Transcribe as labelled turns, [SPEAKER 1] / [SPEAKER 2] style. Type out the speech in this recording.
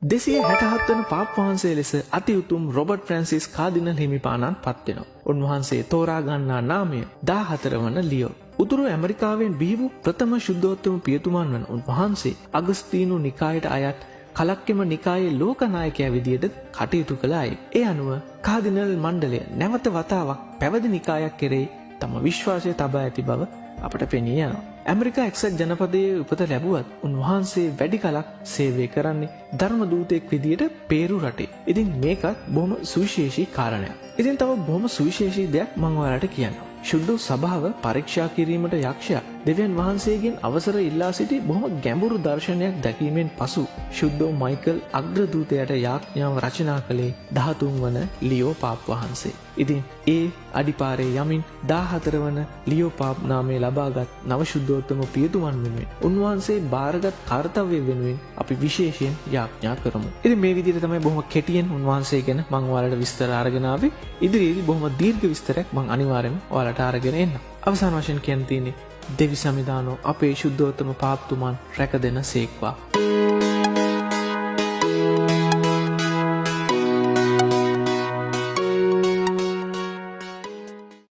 [SPEAKER 1] 267 වන පාප් වහන්සේ ලෙස අති උතුම් රොබර්ට් ෆ්‍රැන්සිස් කාදිනල් හිමිපාණන් පත් වෙනවා. උන්වහන්සේ තෝරා ගන්නා නාමය 14 වන ලියෝ. උතුරු ඇමරිකාවෙන් බිහි වූ ප්‍රථම ශුද්ධෝත්තම පියතුමන් වන උන්වහන්සේ අගස්තීනු නිකායට අයත් කලක්කෙම නිකායේ ලෝකනායකයා විදියට කටයුතු කළ අය. ඒ අනුව කාදිනල් මණ්ඩලය නැවත වතාවක් පැවිදි නිකායක් කෙරෙහි තම විශ්වාසය තබා ඇති බව අපට පෙනී යනවා. ඇමරිකා එක්සත් ජනපදයේ උපත ලැබුවත් උන්වහන්සේ වැඩි කලක් සේවය කරන්නේ ධර්ම දූතයෙක් විදියට පේරු රටේ. ඉතින් මේකත් බොහොම සුවිශේෂී කාරණයක්. ඉතින් තව බොහොම සුවිශේෂී දෙයක් මම ඔයාලට කියන්නම්. ශුද්ධ සභාව පරීක්ෂා කිරීමට යක්ෂයා දෙවියන් වහන්සේගෙන් අවසර ඉල්ලා සිටි බොහොම ගැඹුරු දර්ශනයක් දැකීමෙන් පසු ශුද්ධෝ මයිකල් අග්‍රදූතයට යාඥාව රචනා කළේ 13 වන ලියෝ පාප් වහන්සේ. ඉතින් ඒ අඩිපාරේ යමින් 14 වන ලියෝ පාප් නාමය ලබාගත් නව ශුද්ධෝත්තම පියතුමන් වෙනුවෙන් උන්වහන්සේ බාරගත් කාර්යය වෙනුවෙන් අපි විශේෂයෙන් යාඥා කරමු. ඉතින් මේ විදිහට තමයි බොහොම කෙටියෙන් උන්වහන්සේ ගැන මම ඔයාලට විස්තර අරගෙන ආවේ. ඉදිරියේදී බොහොම දීර්ඝ විස්තරයක් මම අනිවාර්යෙන්ම ඔයාලට අරගෙන එන්නම්. අවසාන වශයෙන් කියන්න තියෙන්නේ දෙවි සමිදානෝ අපේ ශුද්ධෝත්තම පාප්තුමන් රැකදෙන සේක්වා.